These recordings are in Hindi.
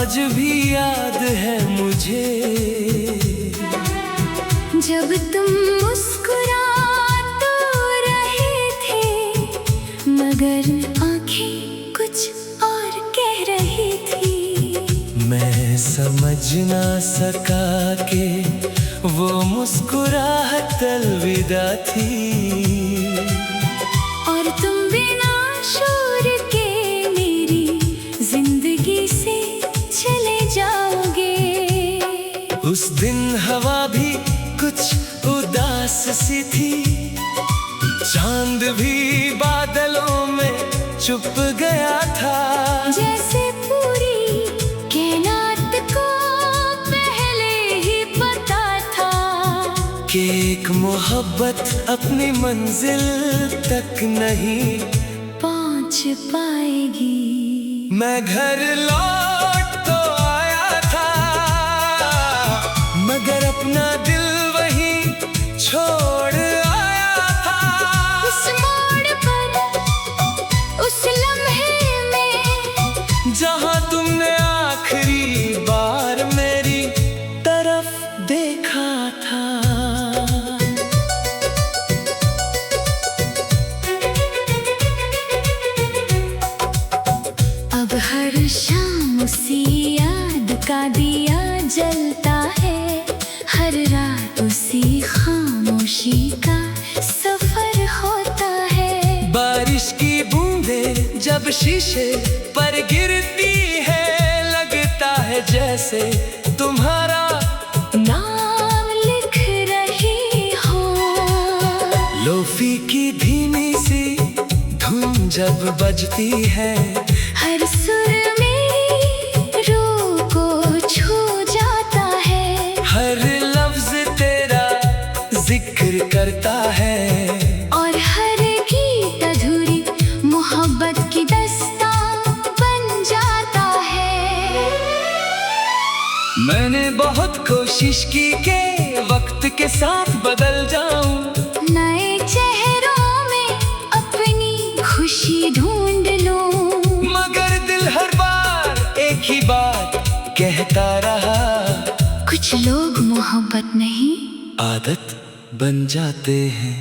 आज भी याद है मुझे जब तुम मुस्कुरा तो रहे थे, मगर आंखें कुछ और कह रही थी। मैं समझ ना सका कि वो मुस्कुराहट अलविदा थी। और तुम बिना शोर के मेरी जिंदगी से चले जाओगे। उस दिन हवा भी कुछ उदास सी थी, चांद भी बादलों में छुप गया था। जैसे पूरी कायनात को पहले ही पता था कि एक मोहब्बत अपनी मंजिल तक नहीं पहुंच पाएगी। मैं घर लौट तो आया था, मगर अपना दिल वहीं छोड़ आया था। उस मोड़ पर, उस लम्हे में, जहाँ तुमने आखिरी बार मेरी तरफ देखा था। अब हर शाम उसी याद का दिया जलता है, हर रात उसी खामोशी का सफर होता है। बारिश की बूंदें जब शीशे पर गिरती है, लगता है जैसे तुम्हारा नाम लिख रही हो। लोफी की धीमी सी धुन जब बजती है, हर सुर मेरी रूह को छू जाता है। हर लफ्ज तेरा जिक्र करता है। और हर गीत अधूरी मोहब्बत की दास्तां बन जाता है। मैंने बहुत कोशिश की कि वक्त के साथ बदल जाऊं, नए चेहरों में अपनी खुशी ढूंढ लूं, मगर दिल हर बार एक ही बात कहता रहा। कुछ लोग मोहब्बत नहीं आदत बन जाते हैं।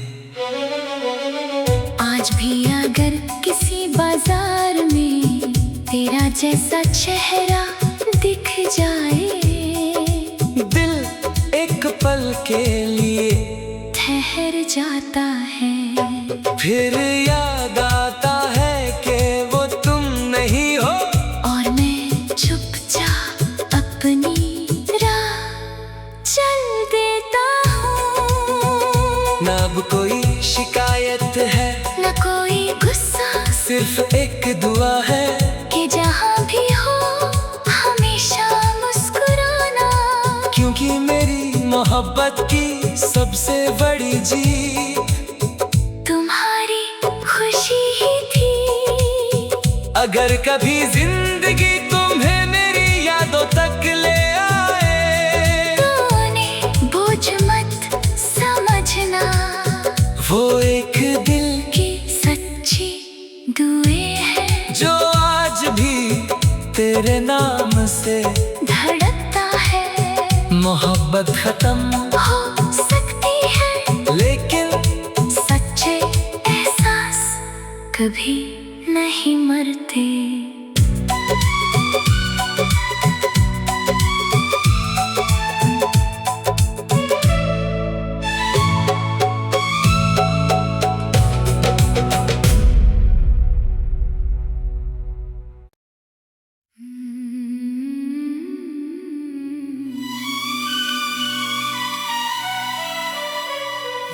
आज भी अगर किसी बाजार में तेरा जैसा चेहरा दिख जाए, दिल एक पल के लिए ठहर जाता है। फिर याद आता है कि वो तुम नहीं हो, और मैं चुपचाप अपनी राह चल देता हूँ। ना अब कोई शिकायत है, न कोई गुस्सा, सिर्फ एक दुआ है कि जहाँ भी हो हमेशा मुस्कुराना। क्योंकि मेरी मोहब्बत की सबसे बड़ी जीत तुम्हारी खुशी ही थी। अगर कभी जिंदगी तुम्हें मेरी यादों तक ले आए, तो उन्हें बोझ मत समझना, वो एक दिल कि सच्ची दुए हैं जो आज भी तेरे नाम से धड़कता है। मोहब्बत खत्म हो सकती है, लेकिन सच्चे एहसास कभी नहीं मरते।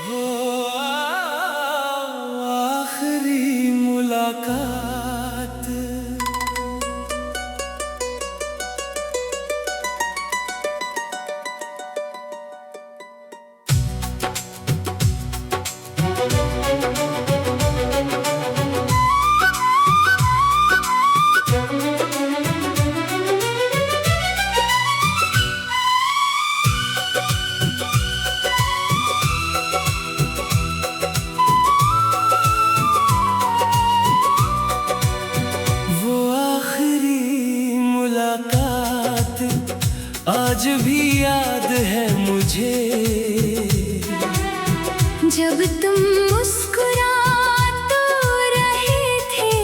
वो आखिरी मुलाकात आज भी याद है मुझे जब तुम मुस्कुरा तो रहे थे,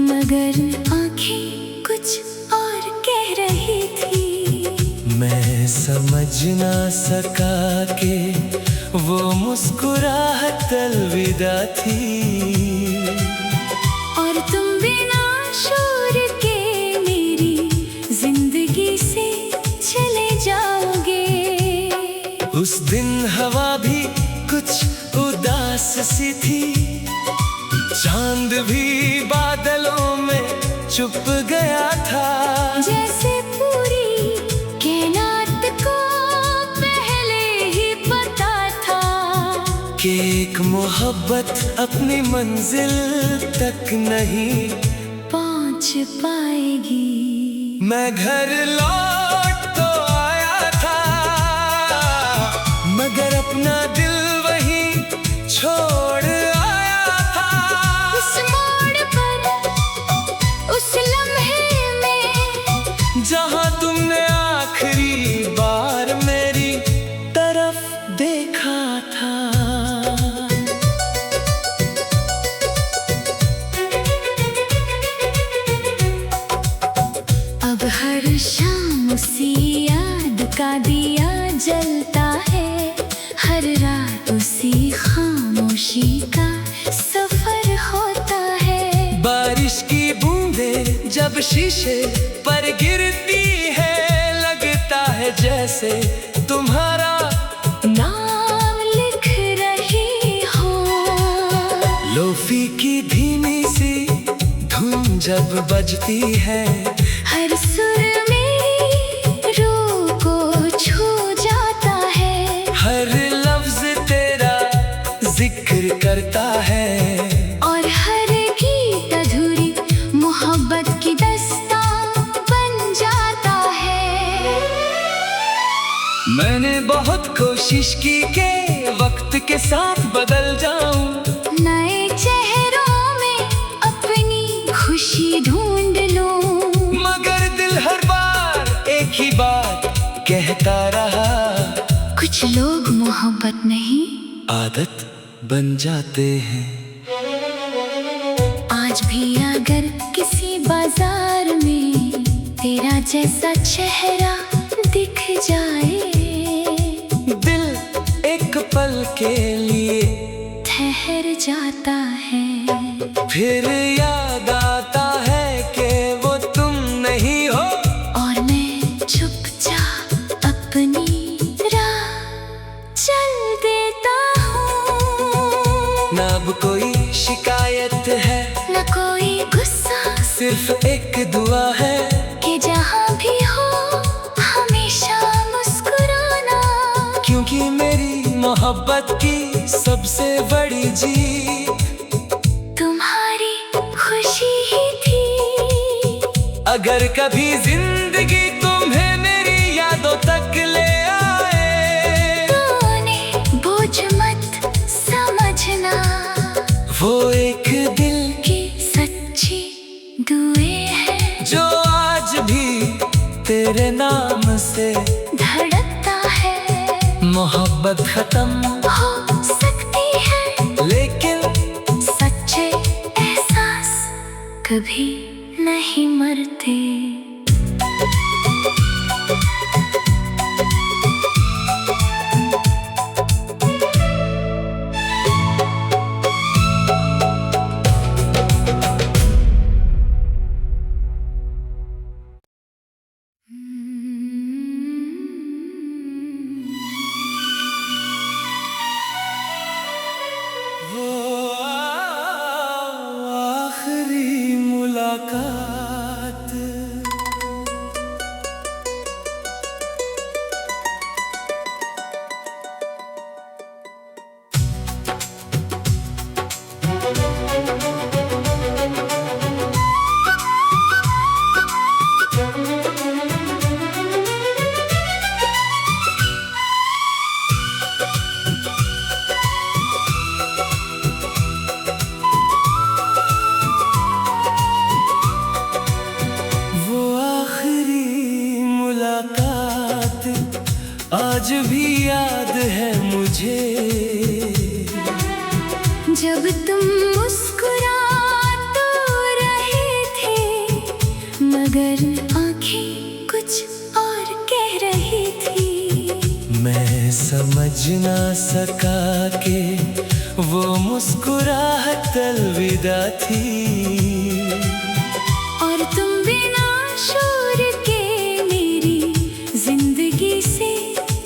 मगर आंखें कुछ और कह रही थी। मैं समझ ना सका कि वो मुस्कुराहट अलविदा थी। और तुम बिना शोर के मेरी जिंदगी से चले जाओगे। उस दिन हवा भी कुछ उदास सी थी, चांद भी बादलों में छुप गया था। जैसे पूरी कायनात को पहले ही पता था कि एक मोहब्बत अपनी मंजिल तक नहीं पहुंच पाएगी। मैं घर लौट तो आया था, मगर अपना दिल वहीं छोड़ आया था। उस मोड़ पर, उस लम्हे में, जहां तुमने आखिरी बार मेरी तरफ देखा था। अब हर शाम उसी याद का दिया जलता है, हर रात उसी खामोशी का सफर होता है। बारिश की बूंदें जब शीशे पर गिरती है, लगता है जैसे तुम्हारा नाम लिख रही हो। लोफी की धीमी सी धुन जब बजती है, हर सुर मेरी रूह को छू जाता है। हर लफ्ज तेरा जिक्र करता है। और हर गीत अधूरी मोहब्बत की दास्तां बन जाता है। मैंने बहुत कोशिश की कि वक्त के साथ बदल जाऊं, नए चेहरों में अपनी खुशी ढूंढ लूं, मगर दिल हर बार एक ही बात कहता रहा। कुछ लोग मोहब्बत नहीं आदत बन जाते हैं। आज भी अगर किसी बाजार में तेरा जैसा चेहरा दिख जाए, दिल एक पल के लिए ठहर जाता है। फिर याद आता है कि वो तुम नहीं हो, और मैं चुपचाप अपनी राह चल देता हूँ। ना अब कोई शिकायत है, न कोई गुस्सा, सिर्फ एक दुआ है कि जहाँ भी हो हमेशा मुस्कुराना। क्योंकि मेरी मोहब्बत की सबसे बड़ी जीत तुम्हारी खुशी ही थी। अगर कभी जिंदगी तुम्हें मेरी यादों तक ले आए, तो उन्हें बोझ मत समझना, वो एक दिल कि सच्ची दुए हैं जो आज भी तेरे नाम से धड़कता है। मोहब्बत खत्म हो सकती है, लेकिन सच्चे एहसास कभी नहीं मरते। वो आखिरी मुलाकात आज भी याद है मुझे जब तुम मुस्कुरा तो रहे थे, मगर आंखें कुछ और कह रही थी। मैं समझ ना सका कि वो मुस्कुराहट अलविदा थी। और तुम बिना शोर के मेरी जिंदगी से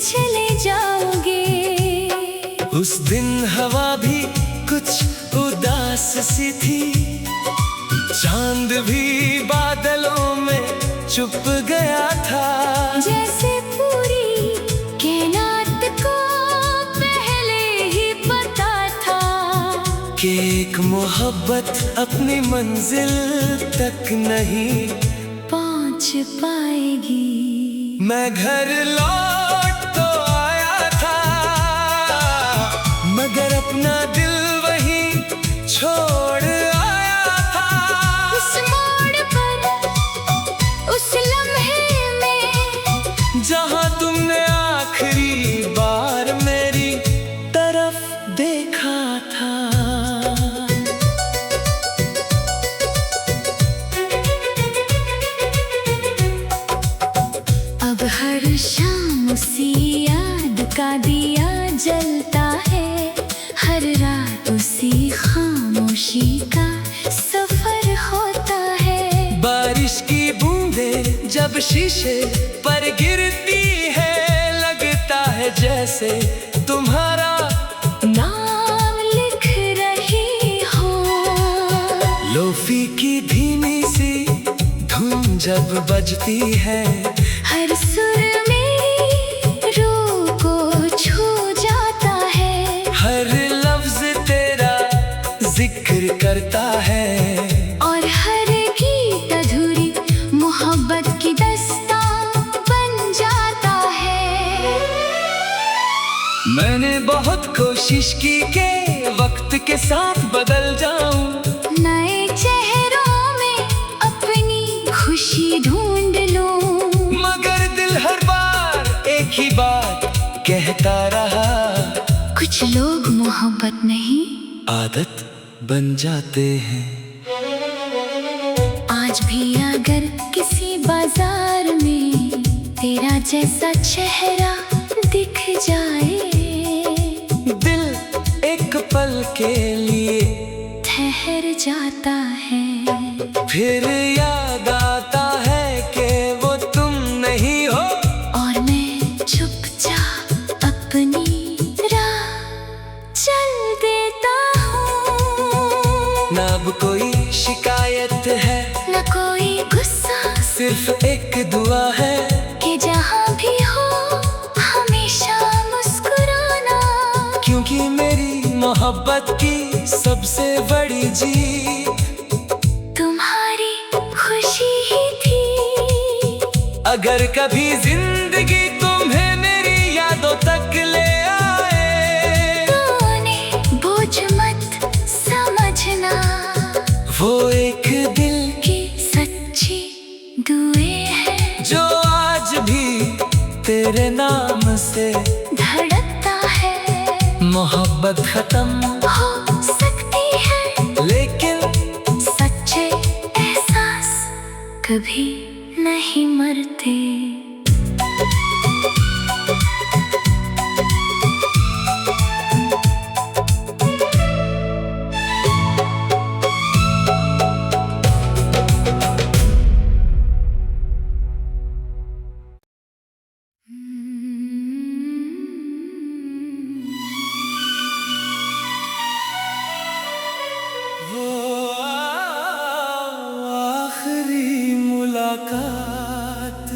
चले जाओगे। उस दिन हवा भी कुछ उदास सी थी, चांद भी बादलों में छुप गया था। जैसे पूरी कायनात को पहले ही पता था कि एक मोहब्बत अपनी मंजिल तक नहीं पहुंच पाएगी। मैं घर लौट तो आया था, मगर अपना दिल वहीं छोड़ आया था। उस मोड़ पर, उस लम्हे में, जहां तुमने आखिरी बार मेरी तरफ देखा था। अब हर शाम उसी याद का दिया जलता है। हर रात उसी खामोशी का सफर होता है। बारिश की बूंदें जब शीशे पर गिरती है, लगता है जैसे तुम्हारा नाम लिख रही हो। लोफी की धीमी सी धुन जब बजती है, हर सुर मेरी रूह को छू जाता है। हर लफ्ज तेरा जिक्र करता है। और हर गीत अधूरी मोहब्बत की दास्तां बन जाता है। मैंने बहुत कोशिश की कि वक्त के साथ बदल जाऊं, नए चेहरों में अपनी खुशी ढूंढ लूं। मगर दिल हर बार एक ही बात कहता रहा, कुछ लोग मोहब्बत नहीं आदत बन जाते हैं। आज भी अगर किसी बाजार में तेरा जैसा चेहरा दिख जाए, दिल एक पल के लिए ठहर जाता है। फिर याद आता है कि वो तुम नहीं हो। और मैं चुपचाप अपनी राह चल देता हूँ। ना अब कोई शिकायत है, न कोई गुस्सा, सिर्फ एक दुआ है कि जहाँ भी हो हमेशा मुस्कुराना। क्योंकि मेरी मोहब्बत की सबसे बड़ी जीत तुम्हारी खुशी ही थी। अगर कभी जिंदगी तुम्हें मेरी यादों तक ले आए, तो उन्हें बोझ मत समझना। वो एक दिल कि सच्ची दुए हैं जो आज भी तेरे नाम से धड़कता है। मोहब्बत खत्म हो सकती है, लेकिन सच्चे एहसास कभी नहीं मरते। वो आखिरी मुलाकात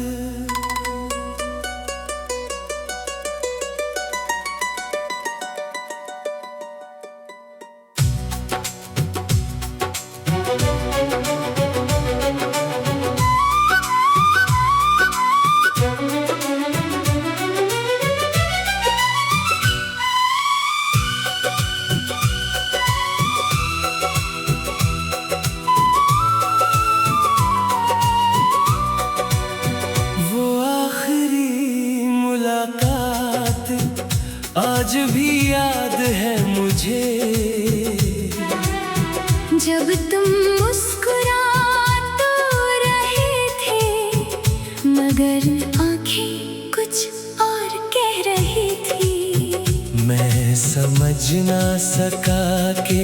समझ ना सका कि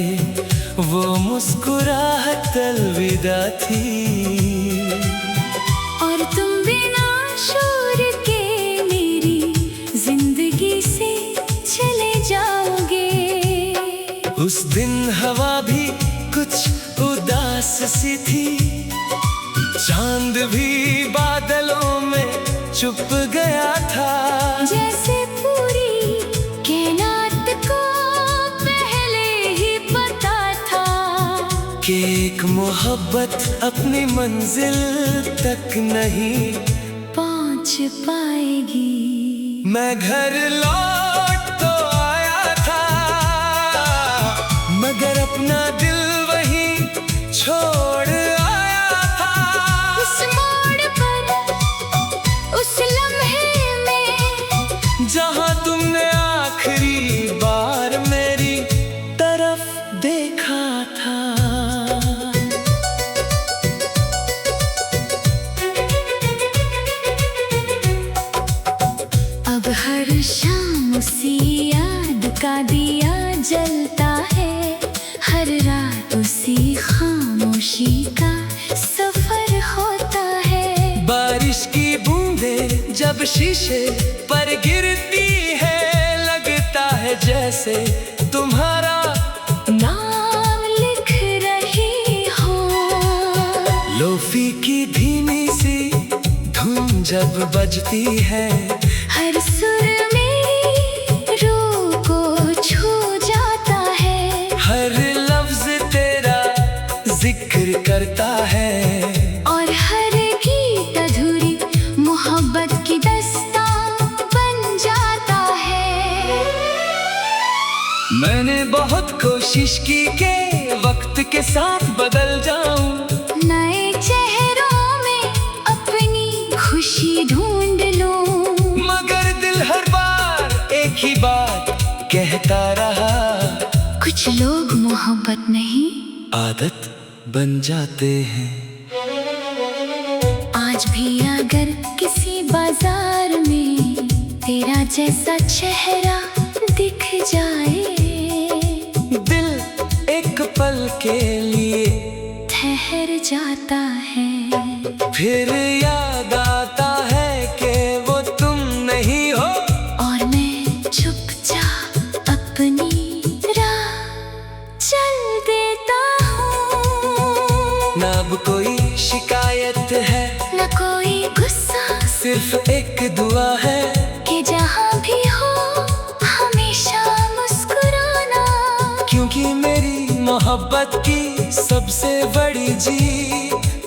वो मुस्कुराहट अलविदा थी। और तुम बिना शोर के मेरी जिंदगी से चले जाओगे। उस दिन हवा भी कुछ उदास सी थी, चांद भी बादलों में छुप गया था। जैसे पूरी कायनात को पहले ही पता था कि एक मोहब्बत अपनी मंजिल तक नहीं पहुंच पाएगी। मैं घर लौट तो आया था, मगर अपना दिल वहीं छोड़ आया था। उस मोड़ पर, उस लम्हे में, जहां तुमने आखिरी बार मेरी तरफ देखा था। अब हर शाम उसी याद का दिया जलता है, हर रात उसी खामोशी का सफर होता है। बारिश की बूंदें जब शीशे पर गिरती है, लगता है जैसे तुम्हारा नाम लिख रही हो। लोफी की धीमी सी धुन जब बजती है, हर सुर मेरी रूह को छू जाता है। हर लफ्ज तेरा जिक्र करता है। और हर गीत अधूरी मोहब्बत की दास्तां बन जाता है। मैंने बहुत कोशिश की कि वक्त के साथ बदल जाऊं, नए चेहरों में अपनी खुशी ढूंढ लूं, मगर दिल हर बार एक ही बात कहता रहा। कुछ लोग मोहब्बत नहीं आदत बन जाते हैं। आज भी अगर किसी बाजार में तेरा जैसा चेहरा दिख जाए, दिल एक पल के लिए ठहर जाता है। फिर याद आता है कि वो तुम नहीं हो, और मैं चुपचाप अपनी राह चल देता हूँ। ना अब कोई शिकायत है, न कोई गुस्सा, सिर्फ एक दुआ है कि जहाँ भी हो हमेशा मुस्कुराना। क्योंकि मेरी मोहब्बत की सबसे बड़ी जीत